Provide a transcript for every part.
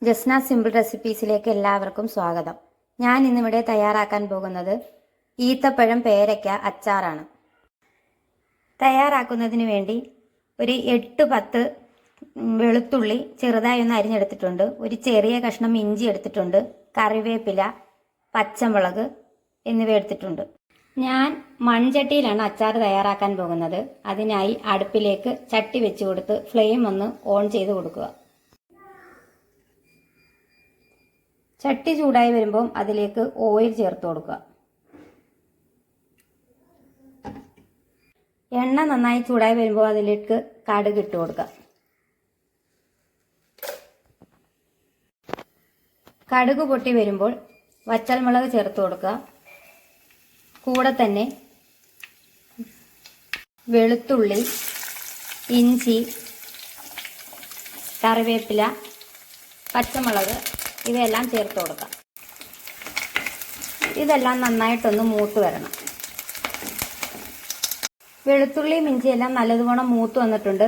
Jasna simple റെസിപ്പീസിലേക്ക് എല്ലാവർക്കും സ്വാഗതം. ഞാൻ ഇന്നിവിടെ തയ്യാറാക്കാൻ പോകുന്നത് ഈത്തപ്പഴം പേരയ്ക്ക അച്ചാറാണ്. തയ്യാറാക്കുന്നതിന് വേണ്ടി ഒരു 8-10 വെളുത്തുള്ളി ചെറുതായി ഒന്ന് അരിഞ്ഞെടുത്തിട്ടുണ്ട്. ഒരു ചെറിയ കഷ്ണം ഇഞ്ചി എടുത്തിട്ടുണ്ട്. കറിവേപ്പില, പച്ചമുളക് എന്നിവ എടുത്തിട്ടുണ്ട്. ഞാൻ മൺചട്ടിയിലാണ് അച്ചാർ തയ്യാറാക്കാൻ പോകുന്നത്. അതിനായി അടുപ്പിലേക്ക് ചട്ടി വെച്ച് കൊടുത്ത് ഫ്ലെയിം ഒന്ന് ഓൺ ചെയ്ത് കൊടുക്കുക. ചട്ടി ചൂടായി വരുമ്പോൾ അതിലേക്ക് ഓയിൽ ചേർത്ത് കൊടുക്കുക. എണ്ണ നന്നായി ചൂടായി വരുമ്പോൾ അതിലേക്ക് കടുക് ഇട്ട് കൊടുക്കുക. കടുക് പൊട്ടി വരുമ്പോൾ വറ്റൽമുളക് ചേർത്ത് കൊടുക്കുക. കൂടെ തന്നെ വെളുത്തുള്ളി, ഇഞ്ചി, കറിവേപ്പില, പച്ചമുളക് ഇവയെല്ലാം ചേർത്ത് കൊടുക്കാം. ഇതെല്ലാം നന്നായിട്ടൊന്ന് മൂത്ത് വരണം. വെളുത്തുള്ളിയും ഇഞ്ചിയെല്ലാം നല്ലതുപോലെ മൂത്ത് വന്നിട്ടുണ്ട്.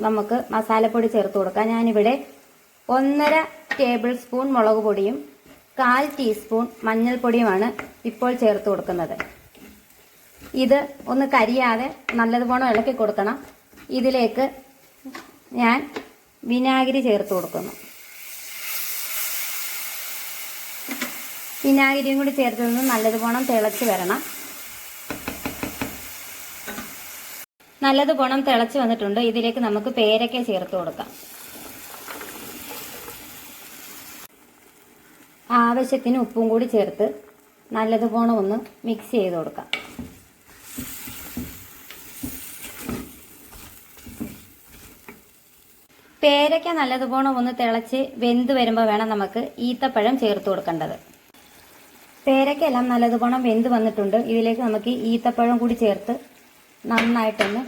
നമുക്ക് മസാലപ്പൊടി ചേർത്ത് കൊടുക്കാം. ഞാനിവിടെ 1.5 ടേബിൾ സ്പൂൺ മുളക് പൊടിയും 1/4 ടീസ്പൂൺ മഞ്ഞൾപ്പൊടിയുമാണ് ഇപ്പോൾ ചേർത്ത് കൊടുക്കുന്നത്. ഇത് ഒന്ന് കരിയാതെ നല്ലതുപോലെ ഇളക്കി കൊടുക്കണം. ഇതിലേക്ക് ഞാൻ വിനാഗിരി ചേർത്ത് കൊടുക്കുന്നു. വിനാഗിരിയും കൂടി ചേർത്ത് നല്ലതുപോലെ തിളച്ച് വരണം. നല്ലതുപോലെ തിളച്ച് വന്നിട്ടുണ്ട്. ഇതിലേക്ക് നമുക്ക് പേരയ്ക്ക ചേർത്ത് കൊടുക്കാം. ആവശ്യത്തിന് ഉപ്പും കൂടി ചേർത്ത് നല്ലതുപോലെ ഒന്ന് മിക്സ് ചെയ്ത് കൊടുക്കാം. പേരയ്ക്ക നല്ലതുപോലെ ഒന്ന് തിളച്ച് വെന്ത് വരുമ്പോൾ വേണം നമുക്ക് ഈത്തപ്പഴം ചേർത്ത് കൊടുക്കേണ്ടത്. പേരയ്ക്കെല്ലാം നല്ലതുപോലെ വെന്ത് വന്നിട്ടുണ്ട്. ഇതിലേക്ക് നമുക്ക് ഈത്തപ്പഴം കൂടി ചേർത്ത് നന്നായിട്ടൊന്ന്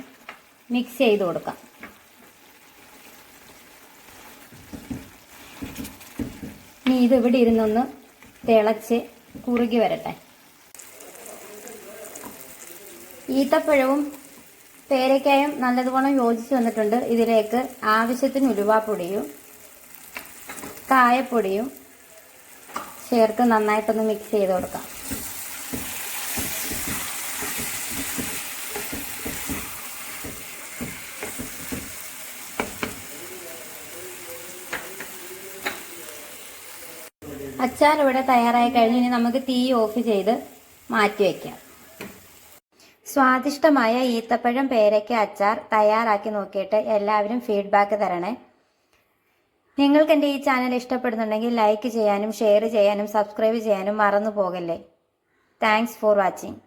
മിക്സ് ചെയ്ത് കൊടുക്കാം. ഇനി ഇത് ഇവിടെ ഇരുന്നൊന്ന് തിളച്ച് കുറുകി വരട്ടെ. ഈത്തപ്പഴവും പേരയ്ക്കായും നല്ലതുപോലെ യോജിച്ച് വന്നിട്ടുണ്ട്. ഇതിലേക്ക് ആവശ്യത്തിന് ഉലുവാപ്പൊടിയും കായപ്പൊടിയും ചേർത്ത് നന്നായിട്ടൊന്ന് മിക്സ് ചെയ്ത് കൊടുക്കാം. അച്ചാർ ഇവിടെ തയ്യാറായി കഴിഞ്ഞ് ഇനി നമുക്ക് തീ ഓഫ് ചെയ്ത് മാറ്റി വയ്ക്കാം. സ്വാദിഷ്ടമായ ഈത്തപ്പഴം പേരയ്ക്ക അച്ചാർ തയ്യാറാക്കി നോക്കിയിട്ട് എല്ലാവരും ഫീഡ്ബാക്ക് തരണേ. നിങ്ങൾക്ക് എൻ്റെ ഈ ചാനൽ ഇഷ്ടപ്പെടുന്നുണ്ടെങ്കിൽ ലൈക്ക് ചെയ്യാനും ഷെയർ ചെയ്യാനും സബ്സ്ക്രൈബ് ചെയ്യാനും മറന്നു പോകല്ലേ. Thanks for watching.